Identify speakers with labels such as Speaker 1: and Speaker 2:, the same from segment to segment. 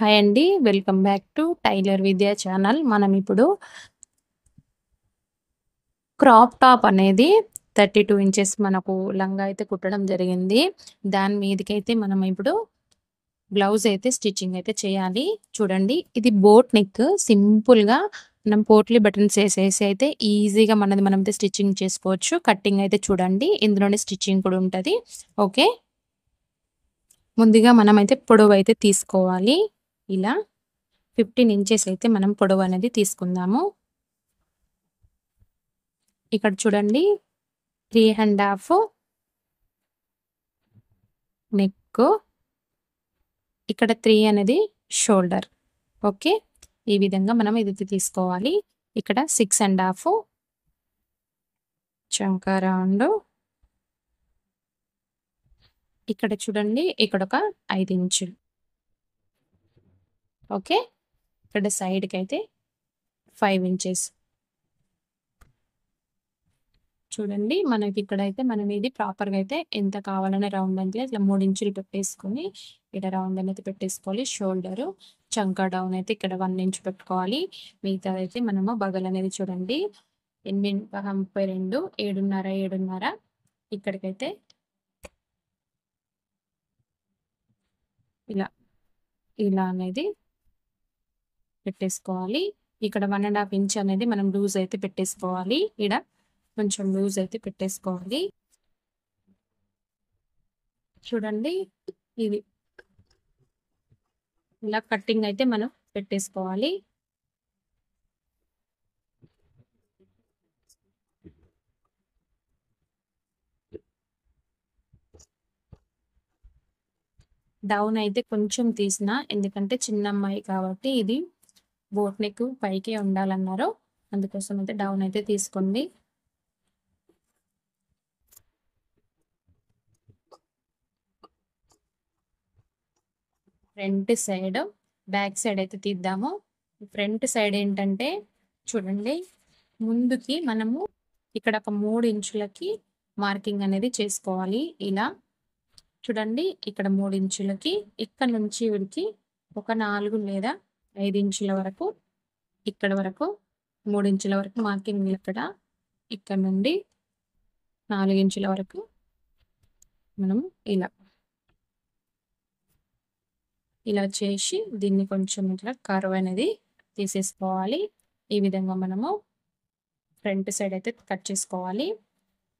Speaker 1: Hi అండి. Welcome back to tailor విద్యా channel. మనం ఇప్పుడు క్రాప్ టాప్ అనేది 32 ఇంచెస్ మనకు లంగా అయితే కుట్టడం జరిగింది. దాని మీదకైతే మనం ఇప్పుడు బ్లౌజ్ అయితే స్టిచ్చింగ్ అయితే చేయాలి. చూడండి, ఇది బోట్ నెక్. సింపుల్‌గా మనం పోట్లీ బటన్స్ ఏసేసి అయితే ఈజీగా మనమైతే స్టిచ్చింగ్ చేసుకోవచ్చు. కటింగ్ అయితే చూడండి, ఇందులోనే స్టిచ్చింగ్ కూడా ఉంటది. ఓకే. ముందుగా మనమైతే పొడవైతే తీసుకోవాలి. ఇలా 15 ఇంచెస్ అయితే మనం పొడవనేది తీసుకుందాము. ఇక్కడ చూడండి, 3 1/2 నెక్, ఇక్కడ 3 అనేది షోల్డర్. ఓకే. ఈ విధంగా మనం ఇది తీసుకోవాలి. ఇక్కడ 6 1/2 చంక రౌండ్. ఇక్కడ చూడండి, ఇక్కడ ఒక 5 ఇంచులు. ఓకే. ఇక్కడ సైడ్కి అయితే 5 ఇంచెస్. చూడండి, మనకి ఇక్కడైతే మనం ఇది ప్రాపర్‌గా అయితే ఎంత కావాలనే రౌండ్ అంటే ఇట్లా 3 ఇంచులు పెట్టేసుకొని ఇక్కడ రౌండ్ అనేది పెట్టేసుకోవాలి. షోల్డరు, చంక డౌన్ అయితే ఇక్కడ 1 ఇంచ్ పెట్టుకోవాలి. మిగతాదైతే మనము బగల్ అనేది చూడండి 32, 7:30, 7:30 ఇక్కడికైతే ఇలా ఇలా అనేది పెట్టేసుకోవాలి. ఇక్కడ 1 1/2 ఇంచ్ అనేది మనం లూజ్ అయితే పెట్టేసుకోవాలి. ఈడ కొంచెం లూజ్ అయితే పెట్టేసుకోవాలి. చూడండి, ఇది ఇలా కటింగ్ అయితే మనం పెట్టేసుకోవాలి. డౌన్ అయితే కొంచెం తీసిన, ఎందుకంటే చిన్న అమ్మాయి కాబట్టి ఇది బోట్ నెక్ పైకే ఉండాలన్నారు. అందుకోసం అయితే డౌన్ అయితే తీసుకోండి. ఫ్రంట్ సైడ్, బ్యాక్ సైడ్ అయితే తీద్దాము. ఫ్రంట్ సైడ్ ఏంటంటే చూడండి, ముందుకి మనము ఇక్కడ ఒక 3 ఇంచులకి మార్కింగ్ అనేది చేసుకోవాలి. ఇలా చూడండి, ఇక్కడ 3 ఇంచులకి, ఇక్కడ నుంచి వీడికి ఒక 4 లేదా 5 ఇంచుల వరకు, ఇక్కడ వరకు 3 ఇంచుల వరకు మార్కింగ్. ఇక్కడ నుండి 4 ఇంచుల వరకు మనం ఇలా ఇలా చేసి దీన్ని కొంచెం ఇట్లా కర్వ్ అనేది తీసేసుకోవాలి. ఈ విధంగా మనము ఫ్రంట్ సైడ్ అయితే కట్ చేసుకోవాలి.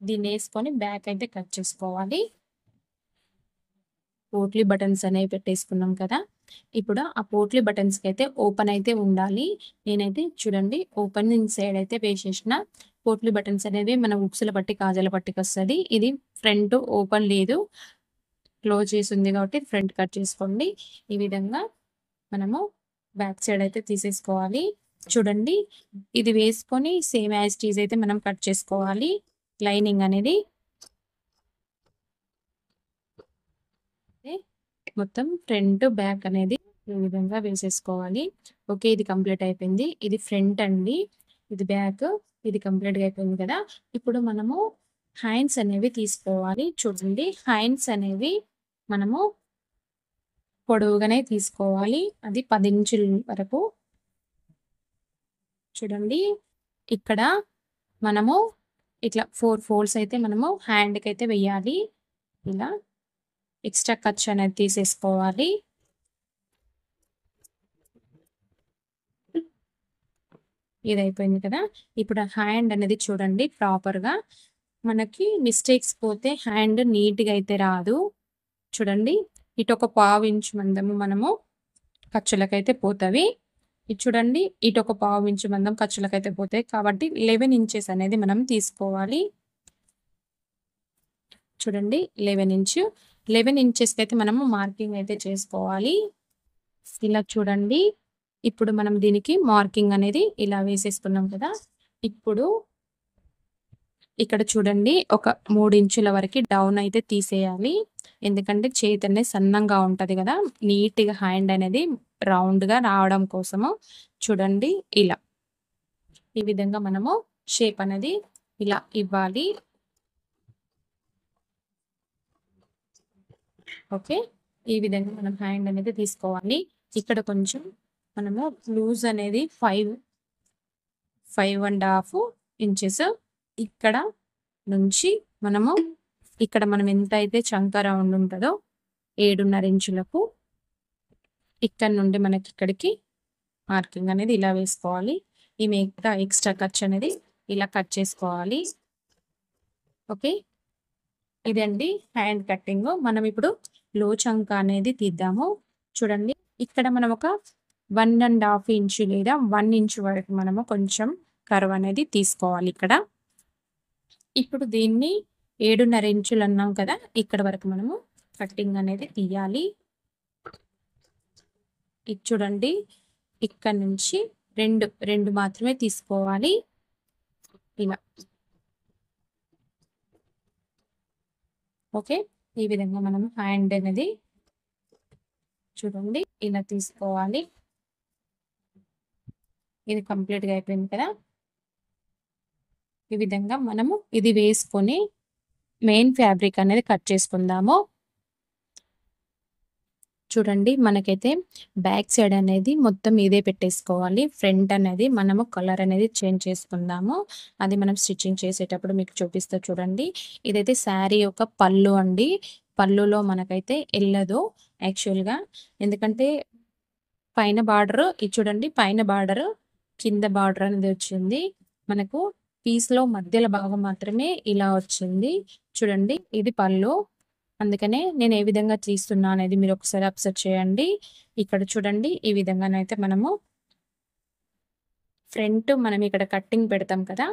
Speaker 1: దీన్ని వేసుకొని బ్యాక్ అయితే కట్ చేసుకోవాలి. పోట్లీ బటన్స్ అనేవి పెట్టేసుకున్నాం కదా. ఇప్పుడు ఆ పోట్లీ బటన్స్కి అయితే ఓపెన్ అయితే ఉండాలి. నేనైతే చూడండి ఓపెనింగ్ సైడ్ అయితే వేసేసిన. పోట్లీ బటన్స్ అనేవి మన ఉక్సుల పట్టి కాజల పట్టికి వస్తుంది. ఇది ఫ్రంట్ ఓపెన్ లేదు, క్లోజ్ చేసి ఉంది కాబట్టి ఫ్రంట్ కట్ చేసుకోండి. ఈ విధంగా మనము బ్యాక్ సైడ్ అయితే తీసేసుకోవాలి. చూడండి, ఇది వేసుకొని సేమ్ యాజ్ టీజ్ అయితే మనం కట్ చేసుకోవాలి. లైనింగ్ అనేది మొత్తం ఫ్రంట్ బ్యాక్ అనేది ఈ విధంగా వేసేసుకోవాలి. ఓకే, ఇది కంప్లీట్ అయిపోయింది. ఇది ఫ్రంట్ అండి, ఇది బ్యాక్, ఇది కంప్లీట్గా అయిపోయింది కదా. ఇప్పుడు మనము హ్యాండ్స్ అనేవి తీసుకోవాలి. చూడండి, హ్యాండ్స్ అనేవి మనము పొడవుగానే తీసుకోవాలి. అది 10 ఇంచుల వరకు. చూడండి, ఇక్కడ మనము ఇట్లా 4 ఫోల్డ్స్ అయితే మనము హ్యాండ్కి అయితే వెయ్యాలి. ఇలా ఎక్స్ట్రా ఖర్చు అనేది తీసేసుకోవాలి. ఇది అయిపోయింది కదా. ఇప్పుడు హ్యాండ్ అనేది చూడండి, ప్రాపర్గా మనకి మిస్టేక్స్ పోతే హ్యాండ్ నీట్గా అయితే రాదు. చూడండి, ఇటు ఒక 1/2 ఇంచు మందము మనము ఖర్చులకైతే పోతవి. ఇది చూడండి, ఇటు ఒక 1/2 ఇంచు మందం ఖర్చులకైతే పోతాయి. కాబట్టి 11 ఇంచెస్ అనేది మనం తీసుకోవాలి. చూడండి, 11 ఇంచెస్కి అయితే మనము మార్కింగ్ అయితే చేసుకోవాలి. ఇలా చూడండి, ఇప్పుడు మనం దీనికి మార్కింగ్ అనేది ఇలా వేసేసుకున్నాం కదా. ఇప్పుడు ఇక్కడ చూడండి, ఒక 3 ఇంచుల వరకు డౌన్ అయితే తీసేయాలి. ఎందుకంటే చేతి అనేది సన్నంగా ఉంటుంది కదా, నీట్గా హ్యాండ్ అనేది రౌండ్గా రావడం కోసము. చూడండి, ఇలా ఈ విధంగా మనము షేప్ అనేది ఇలా ఇవ్వాలి. ఓకే, ఈ విధంగా మనం హ్యాండ్ అనేది తీసుకోవాలి. ఇక్కడ కొంచెం మనము లూజ్ అనేది 5.5 ఇంచెస్ ఇక్కడ నుంచి మనము ఇక్కడ మనం ఎంత అయితే చంక రౌండ్ ఉంటుందో 7.5 ఇంచులకు ఇక్కడ నుండి మనకి ఇక్కడికి మార్కింగ్ అనేది ఇలా వేసుకోవాలి. ఈ మిగతా ఎక్స్ట్రా ఖర్చు అనేది ఇలా కట్ చేసుకోవాలి. ఓకే, ఇదండి హ్యాండ్ కట్టింగ్. మనం ఇప్పుడు లో చంక అనేది తీద్దాము. చూడండి, ఇక్కడ మనం ఒక 1.5 ఇంచు లేదా 1 ఇంచు వరకు మనము కొంచెం కర్వ్ అనేది తీసుకోవాలి ఇక్కడ. ఇప్పుడు దీన్ని 7.5 ఇంచులు అన్నాం కదా, ఇక్కడ వరకు మనము కట్టింగ్ అనేది తీయాలి. ఇది చూడండి, ఇక్కడ నుంచి రెండు మాత్రమే తీసుకోవాలి ఇలా. ఓకే, ఈ విధంగా మనం హ్యాండ్ అనేది చూడండి ఇలా తీసుకోవాలి. ఇది కంప్లీట్గా అయిపోయింది కదా. ఈ విధంగా మనము ఇది వేసుకొని మెయిన్ ఫ్యాబ్రిక్ అనేది కట్ చేసుకుందాము. చూడండి, మనకైతే బ్యాక్ సైడ్ అనేది మొత్తం ఇదే పెట్టేసుకోవాలి. ఫ్రంట్ అనేది మనము కలర్ అనేది చేంజ్ చేసుకుందాము. అది మనం స్టిచ్చింగ్ చేసేటప్పుడు మీకు చూపిస్తా. చూడండి, ఇదైతే శారీ యొక్క పళ్ళు అండి. పళ్ళులో మనకైతే వెళ్ళదు యాక్చువల్గా, ఎందుకంటే పైన బార్డర్ ఇది చూడండి, పైన బార్డర్ కింద బార్డర్ అనేది వచ్చింది. మనకు పీస్లో మధ్యలో భాగం మాత్రమే ఇలా వచ్చింది. చూడండి, ఇది పళ్ళు. అందుకనే నేను ఏ విధంగా తీస్తున్నా అనేది మీరు ఒకసారి అబ్జర్వ్ చేయండి. ఇక్కడ చూడండి, ఈ విధంగానైతే మనము ఫ్రంట్ మనం ఇక్కడ కట్టింగ్ పెడతాం కదా,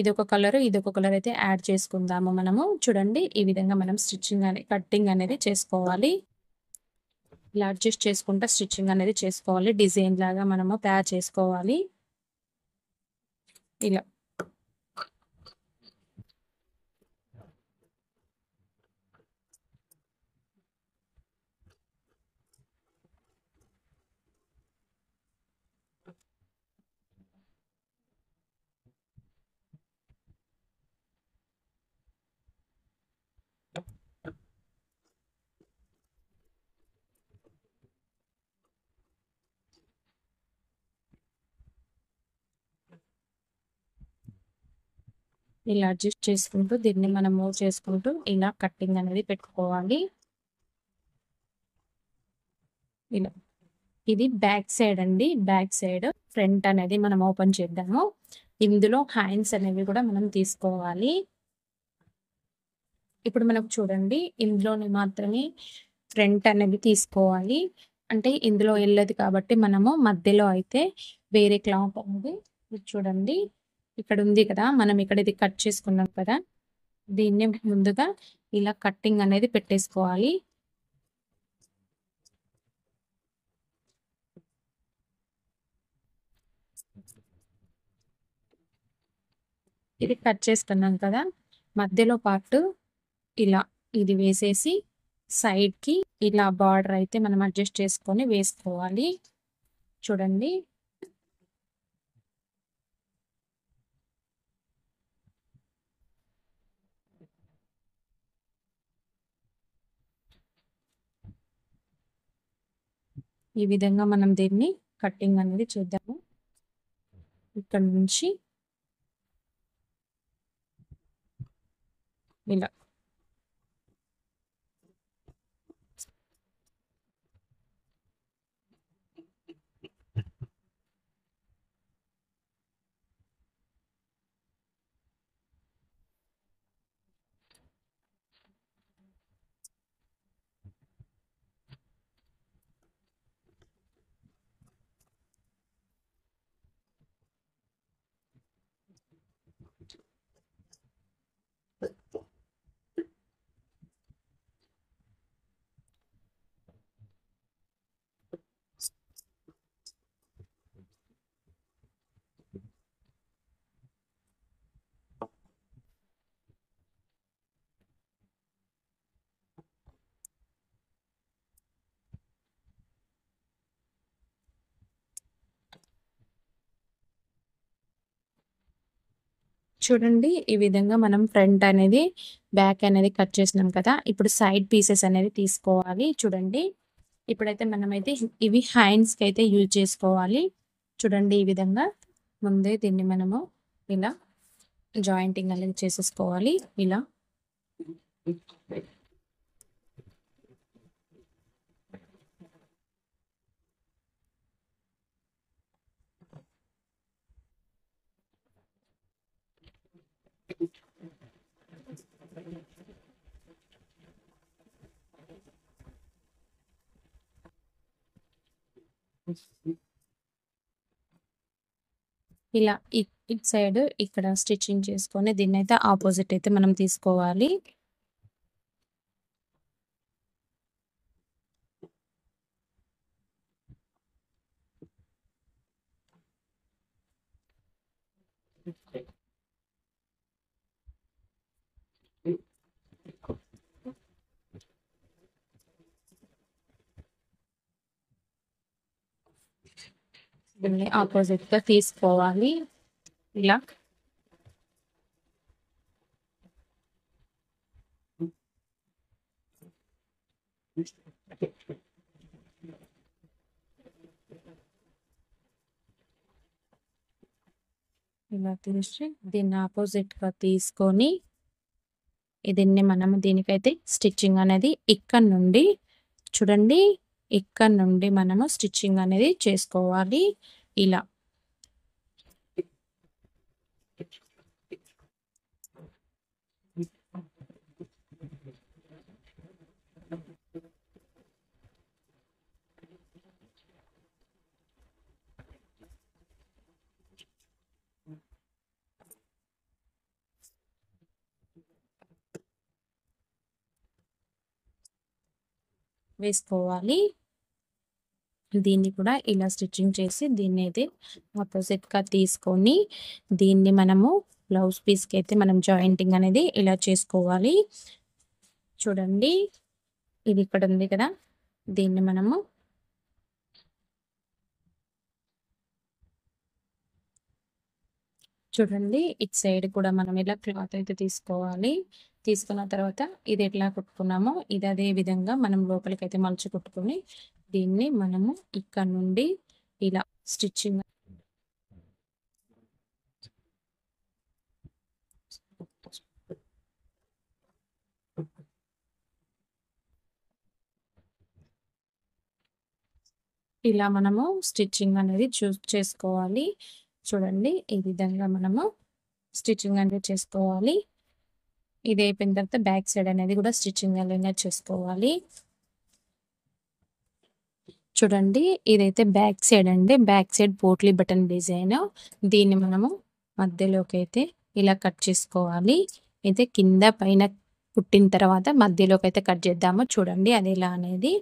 Speaker 1: ఇదొక కలర్ ఇదొక కలర్ అయితే యాడ్ చేసుకుందాము మనము. చూడండి, ఈ విధంగా మనం స్టిచ్చింగ్ అనేది కట్టింగ్ అనేది చేసుకోవాలి. ఇలా అడ్జస్ట్ చేసుకుంటా స్టిచ్చింగ్ అనేది చేసుకోవాలి. డిజైన్ లాగా మనము తయారు చేసుకోవాలి ఇలా. ఇలా అడ్జస్ట్ చేసుకుంటూ దీన్ని మనం మూవ్ చేసుకుంటూ ఇలా కట్టింగ్ అనేది పెట్టుకోవాలి ఇలా. ఇది బ్యాక్ సైడ్ అండి. Back side. ఫ్రంట్ అనేది మనం ఓపెన్ చేద్దాము. ఇందులో హ్యాండ్స్ అనేవి కూడా మనం తీసుకోవాలి. ఇప్పుడు మనకు చూడండి, ఇందులోని మాత్రమే ఫ్రంట్ అనేది తీసుకోవాలి. అంటే ఇందులో వెళ్ళదు కాబట్టి మనము మధ్యలో అయితే వేరే క్లాత్ అనేది చూడండి ఇక్కడ ఉంది కదా, మనం ఇక్కడ ఇది కట్ చేసుకున్నాం కదా, దీన్ని ముందుగా ఇలా కట్టింగ్ అనేది పెట్టేసుకోవాలి. ఇది కట్ చేసుకున్నాం కదా, మధ్యలో పార్ట్ ఇలా ఇది వేసేసి సైడ్కి ఇలా బార్డర్ అయితే మనం అడ్జస్ట్ చేసుకొని వేసుకోవాలి. చూడండి, ఈ విధంగా మనం దీన్ని కట్టింగ్ అనేది చేద్దాము. ఇక్కడ నుంచి ఇలా చూడండి, ఈ విధంగా మనం ఫ్రంట్ అనేది బ్యాక్ అనేది కట్ చేసినాం కదా. ఇప్పుడు సైడ్ పీసెస్ అనేది తీసుకోవాలి. చూడండి, ఇప్పుడైతే మనమైతే ఇవి హ్యాండ్స్కి అయితే యూజ్ చేసుకోవాలి. చూడండి ఈ విధంగా ముందే దీన్ని మనము ఇలా జాయింటింగ్ అనేది చేసేసుకోవాలి. ఇలా ఇలా ఇటు సైడ్ ఇక్కడ స్టిచ్చింగ్ చేసుకొని దీన్నైతే ఆపోజిట్ అయితే మనం తీసుకోవాలి. దీన్ని ఆపోజిట్ గా తీసుకోవాలి. ఇలా ఇలా తీసి దీన్ని ఆపోజిట్ గా తీసుకొని దీన్ని మనం దీనికైతే స్టిచ్చింగ్ అనేది ఇక్కడ నుండి చూడండి, ఇక్కడ నుండి మనము స్టిచ్చింగ్ అనేది చేసుకోవాలి. ఇలా వేసుకోవాలి. దీన్ని కూడా ఇలా స్టిచ్చింగ్ చేసి దీన్ని అయితే ఆపోజిట్గా తీసుకొని దీన్ని మనము బ్లౌజ్ పీస్కి అయితే మనం జాయింటింగ్ అనేది ఇలా చేసుకోవాలి. చూడండి ఇది ఇక్కడ ఉంది కదా, దీన్ని మనము చూడండి ఇటు సైడ్ కూడా మనం ఇలా క్లాత్ అయితే తీసుకోవాలి. తీసుకున్న తర్వాత ఇది ఎట్లా కుట్టుకున్నామో ఇది అదే విధంగా మనం లోపలికి అయితే మలుచు కుట్టుకొని దీన్ని మనము ఇక్కడ నుండి ఇలా స్టిచ్చింగ్ ఇలా మనము స్టిచ్చింగ్ అనేది చేసుకోవాలి. చూడండి ఈ విధంగా మనము స్టిచ్చింగ్ అనేది చేసుకోవాలి. ఇది అయిపోయిన తర్వాత బ్యాక్ సైడ్ అనేది కూడా స్టిచ్చింగ్ అనేది చేసుకోవాలి. చూడండి ఇదైతే బ్యాక్ సైడ్ అండి, back side potli button design. దీన్ని మనము మధ్యలోకి అయితే ఇలా కట్ చేసుకోవాలి. అయితే కింద పైన కుట్టిన తర్వాత మధ్యలోకి అయితే కట్ చేద్దాము. చూడండి అది ఎలా అనేది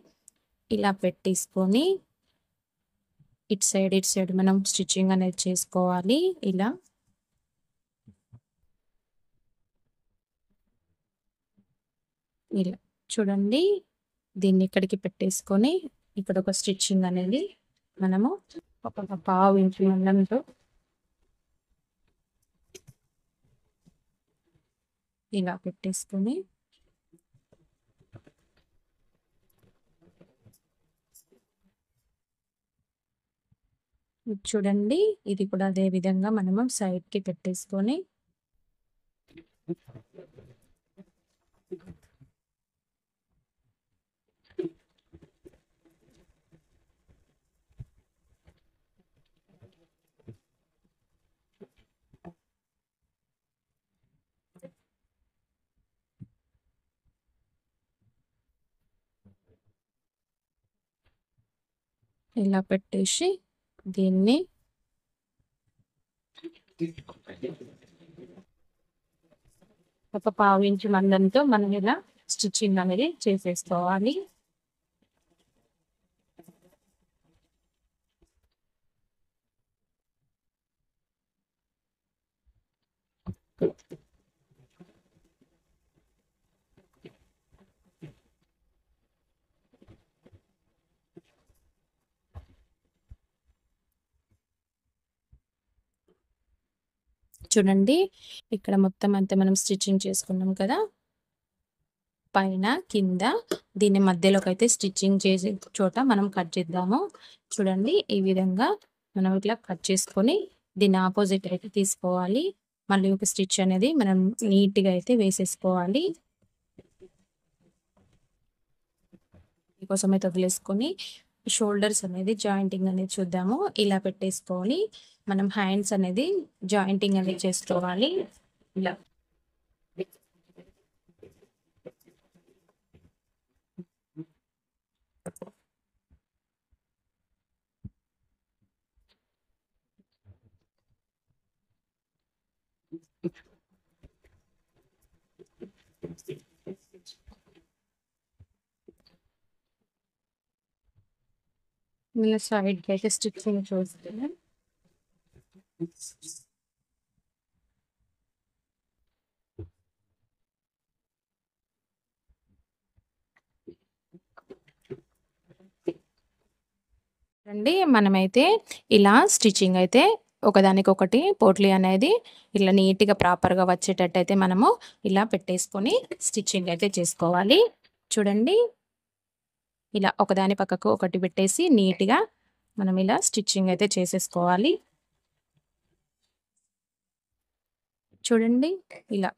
Speaker 1: ఇలా పెట్టేసుకొని ఇటు సైడ్ మనం స్టిచ్చింగ్ అనేది చేసుకోవాలి. ఇలా ఇలా చూడండి దీన్ని ఇక్కడికి పెట్టేసుకొని ఇక్కడ ఒక స్టిచ్చింగ్ అనేది మనము ఒక 1/2 ఇంచు మందంతో ఇలా పెట్టేసుకొని చూడండి ఇది కూడా అదే విధంగా మనము సైడ్ కి పెట్టేసుకొని ఇలా పెట్టేసి దీన్ని ఒక 1/2 ఇంచు మందంతో మనం ఇలా స్టిచ్చింగ్ అనేది చేసేసుకోవాలి. చూడండి ఇక్కడ మొత్తం అంతా మనం స్టిచ్చింగ్ చేసుకున్నాం కదా, పైన కింద దీని మధ్యలోకి అయితే స్టిచ్చింగ్ చేసే చోట మనం కట్ చేద్దాము. చూడండి ఈ విధంగా మనం ఇట్లా కట్ చేసుకొని దీని ఆపోజిట్ అయితే తీసుకోవాలి. మళ్ళీ ఒక స్టిచ్ అనేది మనం నీట్గా అయితే వేసేసుకోవాలి. మీకోసం అయితే వదిలేసుకొని షోల్డర్స్ అనేది జాయింటింగ్ అనేది చూద్దాము. ఇలా పెట్టేసుకొని మనం హ్యాండ్స్ అనేది జాయింటింగ్ అనేది చేసుకోవాలి. ఇలా ఇలా సైడ్కి అయితే స్టిచ్చింగ్ చూస్తే అండి మనమైతే ఇలా స్టిచ్చింగ్ అయితే ఒకదానికొకటి పోట్లీ అనేది ఇలా నీట్గా ప్రాపర్గా వచ్చేటట్టు అయితే మనము ఇలా పెట్టేసుకొని స్టిచ్చింగ్ అయితే చేసుకోవాలి. చూడండి ఇలా ఒకదాని పక్కకు ఒకటి పెట్టేసి నీట్గా మనం ఇలా స్టిచ్చింగ్ అయితే చేసేసుకోవాలి. చూడండి ఇలా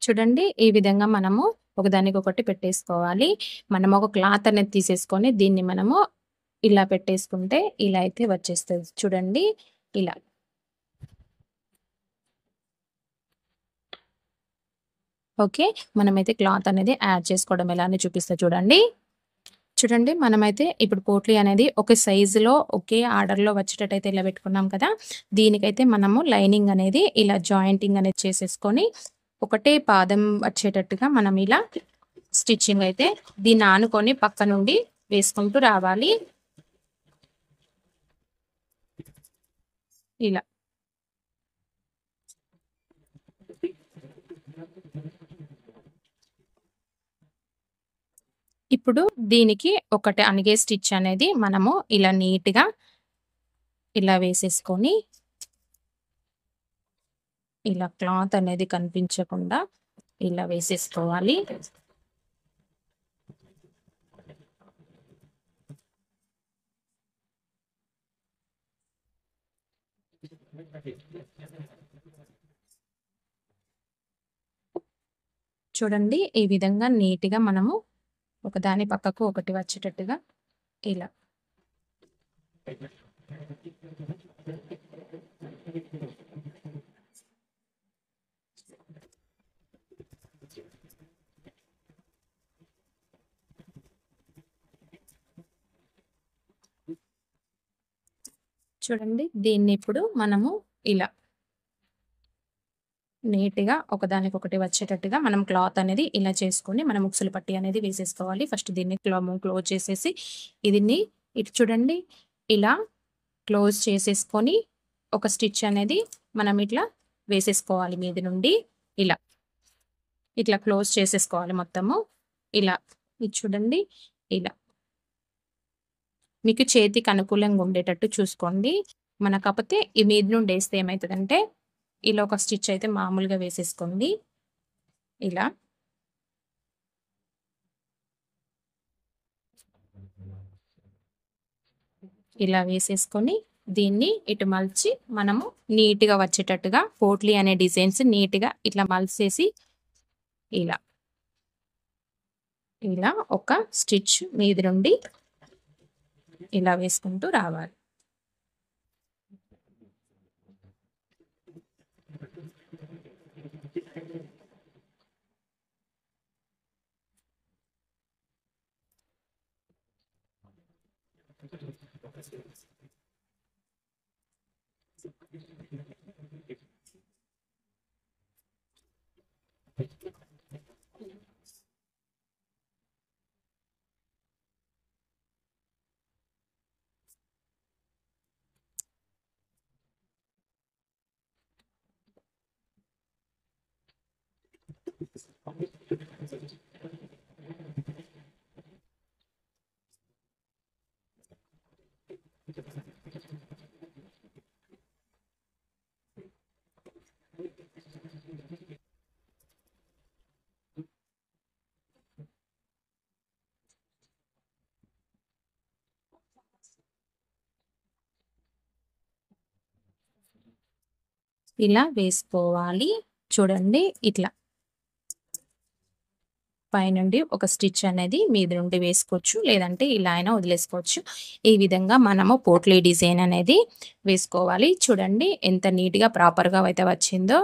Speaker 1: చూడండి ఈ విధంగా మనము ఒకదానికొకటి పెట్టేసుకోవాలి. మనం ఒక క్లాత్ అనేది తీసేసుకొని దీన్ని మనము ఇలా పెట్టేసుకుంటే ఇలా అయితే వచ్చేస్తుంది. చూడండి ఇలా ఓకే. మనమైతే క్లాత్ అనేది యాడ్ చేసుకోవడం ఎలా అని చూపిస్తా చూడండి. చూడండి మనమైతే ఇప్పుడు పోట్లీ అనేది ఒకే సైజులో ఒకే ఆర్డర్‌లో వచ్చేటట్టయితే ఇలా పెట్టుకున్నాం కదా! దీనికైతే మనము లైనింగ్ అనేది ఇలా జాయింటింగ్ అనేది చేసేసుకొని ఒకటే పాదం వచ్చేటట్టుగా మనం ఇలా స్టిచ్చింగ్ అయితే దీన్ని ఆనుకొని పక్క నుండి వేసుకుంటూ రావాలి. ఇలా ఇప్పుడు దీనికి ఒకటి అణిగే స్టిచ్ అనేది మనము ఇలా నీట్‌గా ఇలా వేసేసుకొని ఇలా క్లాత్ అనేది కనిపించకుండా ఇలా వేసేసుకోవాలి. చూడండి ఈ విధంగా నీట్‌గా మనము ఒకదాని పక్కకు ఒకటి వచ్చేటట్టుగా ఇలా చూడండి దీన్ని ఇప్పుడు మనము ఇలా నీట్‌గా ఒకదానికొకటి వచ్చేటట్టుగా మనం క్లాత్ అనేది ఇలా చేసుకొని మనం ఉక్సులు పట్టి అనేది వేసేసుకోవాలి. ఫస్ట్ దీన్ని క్లోజ్ చేసేసి దీన్ని ఇటు చూడండి ఇలా క్లోజ్ చేసేసుకొని ఒక స్టిచ్ అనేది మనం ఇట్లా వేసేసుకోవాలి మీది నుండి ఇలా. ఇట్లా క్లోజ్ చేసేసుకోవాలి మొత్తము. ఇలా ఇది చూడండి ఇలా. మీకు చేతికి అనుకూలంగా ఉండేటట్టు చూసుకోండి. కాకపోతే ఈ మీది నుండి వేస్తే ఏమైతదంటే ఇలా ఒక స్టిచ్ అయితే మామూలుగా వేసేసుకోండి. ఇలా. ఇలా వేసేసుకొని దీన్ని ఇటు మలిచి మనము నీట్‌గా వచ్చేటట్టుగా పోట్లీ అనే డిజైన్స్ నీట్‌గా ఇట్లా మలిసేసి ఇలా ఇలా ఒక స్టిచ్ మీద నుండి ఇలా వేసుకుంటూ రావాలి. ఇలా వేసుకోవాలి. చూడండి ఇట్లా పైనుండి ఒక స్టిచ్ అనేది మీద నుండి వేసుకోవచ్చు, లేదంటే ఇలా అయినా వదిలేసుకోవచ్చు. ఈ విధంగా మనము పోట్లీ డిజైన్ అనేది వేసుకోవాలి. చూడండి ఎంత నీట్‌గా ప్రాపర్‌గా అయితే వచ్చిందో.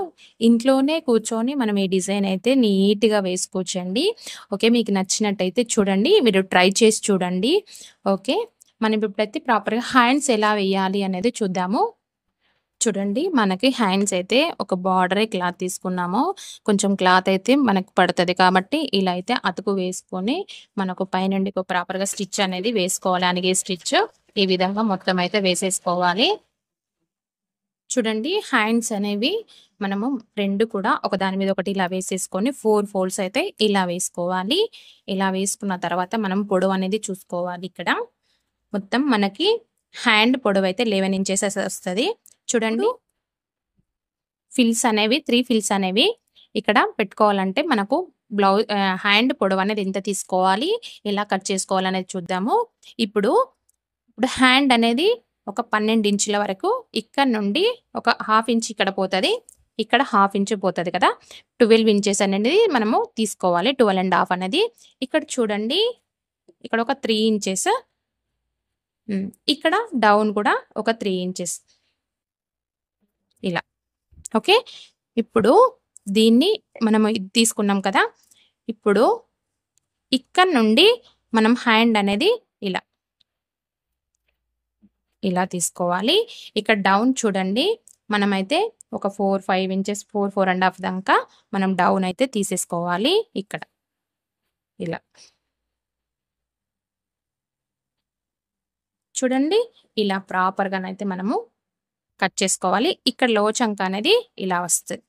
Speaker 1: ఇంట్లోనే కూర్చొని మనం ఈ డిజైన్ అయితే నీట్‌గా వేసుకోవచ్చండి. ఓకే. మీకు నచ్చినట్టయితే చూడండి. మీరు ట్రై చేసి చూడండి. ఓకే. మనం ఇప్పుడైతే ప్రాపర్‌గా హ్యాండ్స్ ఎలా వేయాలి అనేది చూద్దాము. చూడండి మనకి హ్యాండ్స్ అయితే ఒక బార్డరే క్లాత్ తీసుకున్నాము. కొంచెం క్లాత్ అయితే మనకు పడతది కాబట్టి ఇలా అయితే అతుకు వేసుకొని మనకు పైనుండి ప్రాపర్‌గా స్టిచ్ అనేది వేసుకోవాలి. అనిగే స్టిచ్ ఈ విధంగా మొత్తం అయితే వేసేసుకోవాలి. చూడండి హ్యాండ్స్ అనేవి మనము 2 కూడా ఒకదాని మీద ఒకటి ఇలా వేసేసుకొని 4 ఫోల్డ్స్ అయితే ఇలా వేసుకోవాలి. ఇలా వేసుకున్న తర్వాత మనం పొడవు అనేది చూసుకోవాలి. ఇక్కడ మొత్తం మనకి హ్యాండ్ పొడవు అయితే 11 ఇంచెస్ వస్తది. చూడండి ఫిల్స్ అనేవి 3 ఫిల్స్ అనేవి ఇక్కడ పెట్టుకోవాలంటే మనకు హ్యాండ్ పొడవు అనేది ఎంత తీసుకోవాలి, ఎలా కట్ చేసుకోవాలనేది చూద్దాము. ఇప్పుడు హ్యాండ్ అనేది ఒక 12 ఇంచుల వరకు ఇక్కడ నుండి ఒక హాఫ్ ఇంచ్ ఇక్కడ పోతది. ఇక్కడ హాఫ్ ఇంచ్ పోతది కదా! 12 ఇంచెస్ అనేది మనము తీసుకోవాలి. 12.5 అనేది. ఇక్కడ చూడండి ఇక్కడ ఒక 3 ఇంచెస్ ఇక్కడ డౌన్ కూడా ఒక 3 ఇంచెస్ ఇలా. ఓకే. ఇప్పుడు దీన్ని మనము ఇది తీసుకున్నాం కదా! ఇప్పుడు ఇక్కడ నుండి మనం హ్యాండ్ అనేది ఇలా తీసుకోవాలి. ఇక్కడ డౌన్ చూడండి మనమైతే ఒక 4, 5 ఇంచెస్ 4, 4.5 దాకా మనం డౌన్ అయితే తీసేసుకోవాలి ఇక్కడ. ఇలా. చూడండి ఇలా ప్రాపర్‌గానైతే మనము కట్ చేసుకోవాలి. ఇక్కడ లో చంక అనేది ఇలా వస్తది.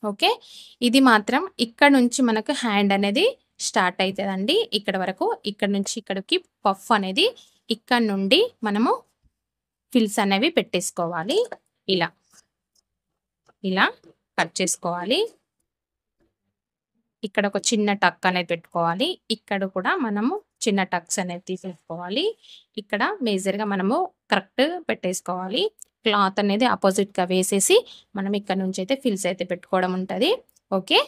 Speaker 1: ఓకే. ఇది మాత్రం ఇక్కడ నుంచి మనకు హ్యాండ్ అనేది స్టార్ట్ అయితదండి. ఇక్కడ వరకు. ఇక్కడ నుంచి ఇక్కడికి పఫ్ అనేది ఇక్కడ నుండి మనము ఫిల్స్ అనేవి పెట్టేసుకోవాలి. ఇలా. ఇలా కట్ చేసుకోవాలి. ఇక్కడ ఒక చిన్న టక్ అనేది పెట్టుకోవాలి. ఇక్కడ కూడా మనము చిన్న టక్స్ అనేది తీసేసుకోవాలి. ఇక్కడ మేజర్‌గా మనము కరెక్ట్ పెట్టేసుకోవాలి. క్లాత్ అనేది అపోజిట్‌గా వేసేసి మనం ఇక్కడ నుంచి అయితే ఫిల్స్ అయితే పెట్టుకోవడం ఉంటది. ఓకే.